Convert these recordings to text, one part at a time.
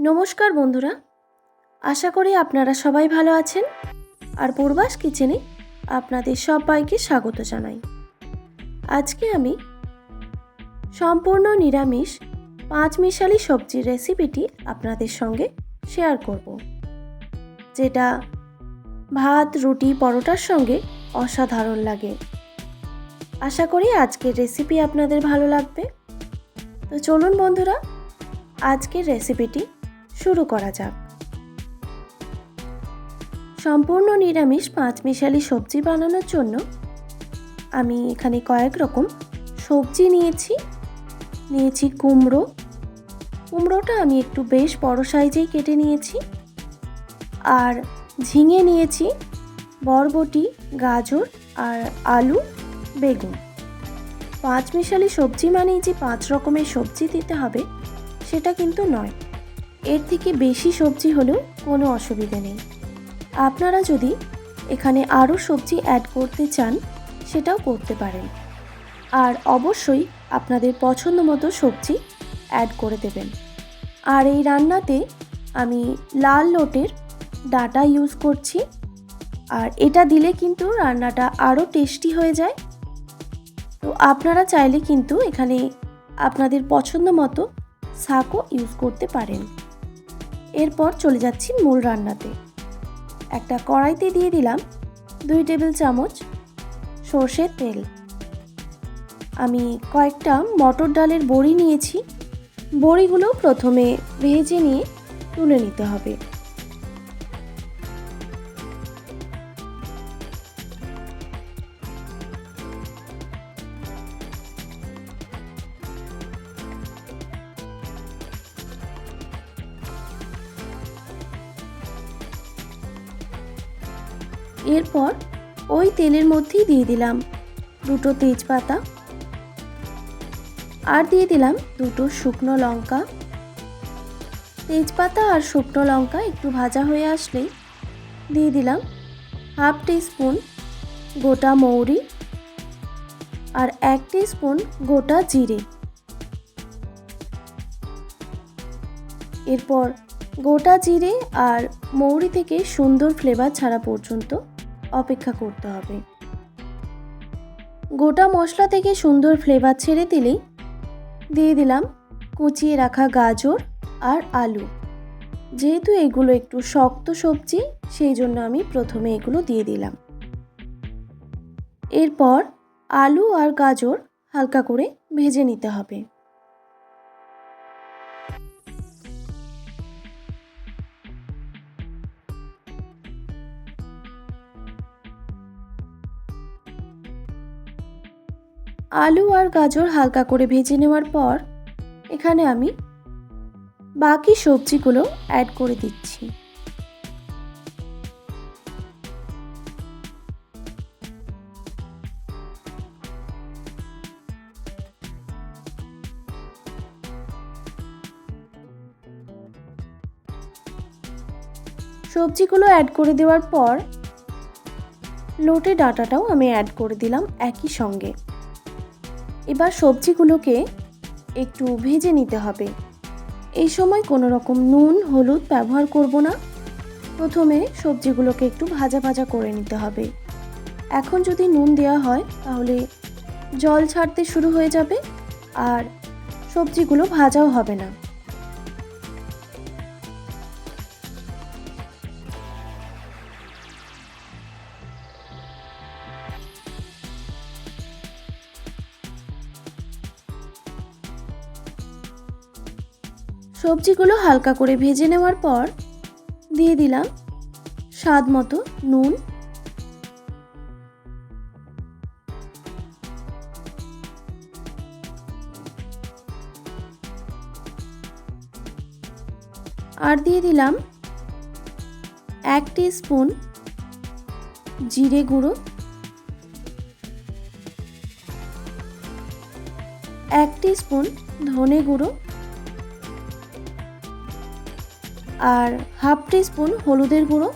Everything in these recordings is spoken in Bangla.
নমস্কার বন্ধুরা, আশা করি আপনারা সবাই ভালো আছেন। আর পূর্বাস কিচেনে আপনাদের সবাইকে স্বাগত জানাই। আজকে আমি সম্পূর্ণ নিরামিষ পাঁচমিশালি সবজির রেসিপিটি আপনাদের সঙ্গে শেয়ার করব, যেটা ভাত, রুটি, পরোটার সঙ্গে অসাধারণ লাগে। আশা করি আজকের রেসিপি আপনাদের ভালো লাগবে। তো চলুন বন্ধুরা, আজকের রেসিপিটি শুরু করা যাক। সম্পূর্ণ নিরামিষ পাঁচমিশালি সবজি বানানোর জন্য আমি এখানে কয়েক রকম সবজি নিয়েছি কুমড়োটা আমি একটু বেশ বড় সাইজেই কেটে নিয়েছি। আর ঝিঙে নিয়েছি, বরবটি, গাজর আর আলু, বেগুন। পাঁচমিশালি সবজি মানেই যে 5 রকমের সবজি দিতে হবে সেটা কিন্তু নয়, এর থেকে বেশি সবজি হলেও কোনো অসুবিধে নেই। আপনারা যদি এখানে আরও সবজি অ্যাড করতে চান সেটাও করতে পারেন। আর অবশ্যই আপনাদের পছন্দ মতো সবজি অ্যাড করে দেবেন। আর এই রান্নাতে আমি লাল লটের ডাঁটা ইউজ করছি, আর এটা দিলে কিন্তু রান্নাটা আরও টেস্টি হয়ে যায়। তো আপনারা চাইলে কিন্তু এখানে আপনাদের পছন্দ মতো শাকও ইউজ করতে পারেন। এরপর চলে যাচ্ছি মূল রান্নাতে। একটা কড়াইতে দিয়ে দিলাম 2 টেবিল চামচ সর্ষের তেল। আমি কয়েকটা মটর ডালের বড়ি নিয়েছি। বড়িগুলো প্রথমে ভেজে নিয়ে তুলে নিতে হবে। এরপর ওই তেলের মধ্যেই দিয়ে দিলাম 2 তেজপাতা, আর দিয়ে দিলাম 2 শুকনো লঙ্কা। তেজপাতা আর শুকনো লঙ্কা একটু ভাজা হয়ে আসলেই দিয়ে দিলাম 1/2 টিস্পুন গোটা মৌরি আর 1 টিস্পুন গোটা জিরে। এরপর গোটা জিরে আর মৌরি থেকে সুন্দর ফ্লেভার ছাড়া পর্যন্ত অপেক্ষা করতে হবে। গোটা মশলা থেকে সুন্দর ফ্লেভার ছেড়ে দিলেই দিয়ে দিলাম কুচিয়ে রাখা গাজর আর আলু। যেহেতু এগুলো একটু শক্ত সবজি, সেই জন্য আমি প্রথমে এগুলো দিয়ে দিলাম। এরপর আলু আর গাজর হালকা করে ভেজে নিতে হবে। আলু আর গাজর হালকা করে ভেজে নেওয়ার পর এখানে আমি বাকি সবজিগুলো অ্যাড করে দিচ্ছি। সবজিগুলো অ্যাড করে দেওয়ার পর লোটে ডাঁটাটাও আমি অ্যাড করে দিলাম একই সঙ্গে। এবার সবজিগুলোকে একটু ভেজে নিতে হবে। এই সময় কোনো রকম নুন, হলুদ ব্যবহার করব না। প্রথমে সবজিগুলোকে একটু ভাজা ভাজা করে নিতে হবে। এখন যদি নুন দেওয়া হয় তাহলে জল ছাড়তে শুরু হয়ে যাবে আর সবজিগুলো ভাজাও হবে না। সবজিগুলো হালকা করে ভেজে নেওয়ার পর দিয়ে দিলাম স্বাদ মতো নুন, আর দিয়ে দিলাম 1 টিস্পুন জিরে গুঁড়ো, 1 টিস্পুন ধনে গুঁড়ো আর 1/2 টিস্পুন হলুদের গুঁড়ো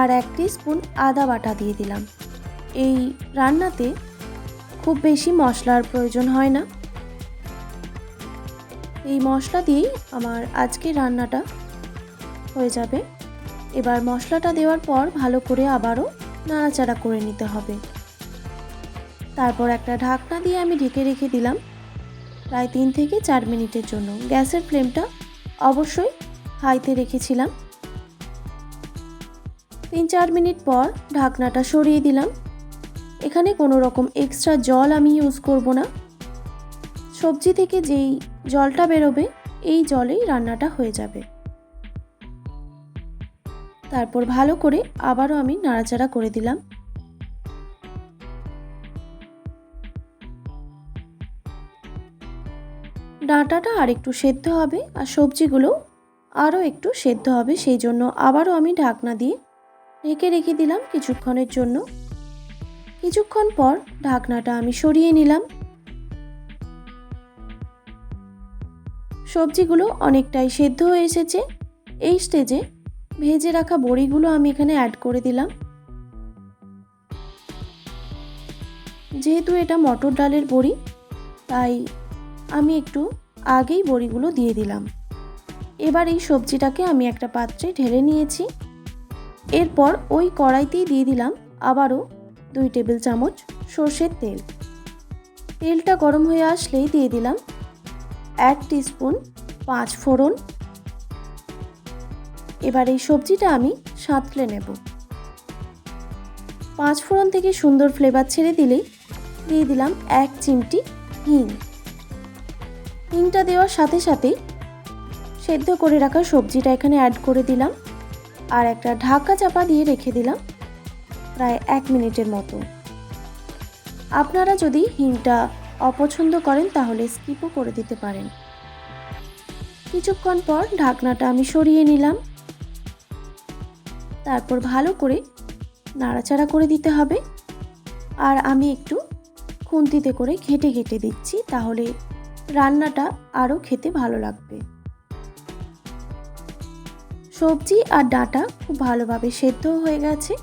আর 1 টিস্পুন আদা বাটা দিয়ে দিলাম। এই রান্নাতে খুব বেশি মশলার প্রয়োজন হয় না। এই মশলা দিয়েই আমার আজকে রান্নাটা হয়ে যাবে। এবার মশলাটা দেওয়ার পর ভালো করে আবারও নাড়াচাড়া করে নিতে হবে। তারপর একটা ঢাকনা দিয়ে আমি ঢেকে রেখে দিলাম প্রায় 3 থেকে 4 মিনিটের জন্য। গ্যাসের ফ্লেমটা অবশ্যই হাইতে রেখেছিলাম। 3-4 মিনিট পর ঢাকনাটা সরিয়ে দিলাম। এখানে কোনো রকম এক্সট্রা জল আমি ইউজ করব না। সবজি থেকে যেই জলটা বেরোবে এই জলেই রান্নাটা হয়ে যাবে। তারপর ভালো করে আবারও আমি নাড়াচাড়া করে দিলাম। ডাঁটাটা আর একটু সেদ্ধ হবে আর সবজিগুলো আরও একটু সেদ্ধ হবে, সেই জন্য আবারও আমি ঢাকনা দিয়ে ঢেকে রেখে দিলাম কিছুক্ষণের জন্য। কিছুক্ষণ পর ঢাকনাটা আমি সরিয়ে নিলাম। সবজিগুলো অনেকটাই সেদ্ধ হয়ে এসেছে। এই স্টেজে ভেজে রাখা বড়িগুলো আমি এখানে অ্যাড করে দিলাম। যেহেতু এটা মটর ডালের বড়ি, তাই আমি একটু আগেই বড়িগুলো দিয়ে দিলাম। এবার এই সবজিটাকে আমি একটা পাত্রে ঢেলে নিয়েছি। এরপর ওই কড়াইতেই দিয়ে দিলাম আবারও 2 টেবিল চামচ সর্ষের তেল। তেলটা গরম হয়ে আসলেই দিয়ে দিলাম 1 টিস্পুন 5 ফোড়ন। এবার এই সবজিটা আমি সাঁতলে নেব। 5 ফোড়ন থেকে সুন্দর ফ্লেভার ছেড়ে দিলেই দিয়ে দিলাম 1 চিমটি হিং। হিংটা দেওয়ার সাথে সাথেই সেদ্ধ করে রাখা সবজিটা এখানে অ্যাড করে দিলাম আর একটা ঢাকা চাপা দিয়ে রেখে দিলাম প্রায় 1 মিনিটের মতো। আপনারা যদি হিংটা অপছন্দ করেন তাহলে স্কিপও করে দিতে পারেন। কিছুক্ষণ পর ঢাকনাটা আমি সরিয়ে নিলাম। তারপর ভালো করে নাড়াচাড়া করে দিতে হবে আর আমি একটু খুন্তিতে করে ঘেঁটে ঘেঁটে দিচ্ছি, তাহলে রান্নাটা আরও খেতে ভালো লাগবে। সবজি আর ডাঁটা খুব ভালোভাবে সেদ্ধ হয়ে গেছে।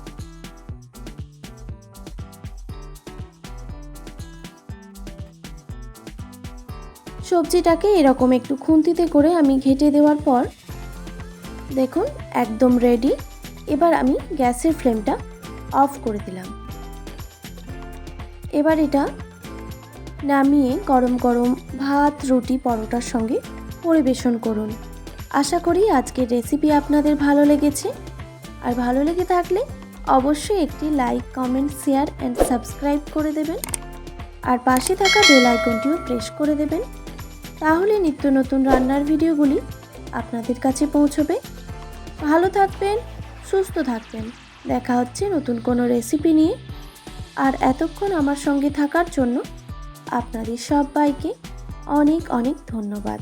সবজিটাকে এরকম একটু খুন্তিতে করে আমি ঘেঁটে দেওয়ার পর দেখুন একদম রেডি। এবার আমি গ্যাসের ফ্লেমটা অফ করে দিলাম। এবার এটা নামিয়ে গরম গরম ভাত, রুটি, পরোটার সঙ্গে পরিবেশন করুন। আশা করি আজকের রেসিপি আপনাদের ভালো লেগেছে। আর ভালো লেগে থাকলে অবশ্যই একটি like, comment, share and subscribe করে দেবেন আর পাশে থাকা বেল আইকনটিও প্রেস করে দেবেন। তাহলে নিত্য নতুন রান্নার ভিডিওগুলি আপনাদের কাছে পৌঁছবে। ভালো থাকবেন, সুস্থ থাকবেন। দেখা হচ্ছে নতুন কোনো রেসিপি নিয়ে। আর এতক্ষণ আমার সঙ্গে থাকার জন্য আপনাদের সবাইকে অনেক অনেক ধন্যবাদ।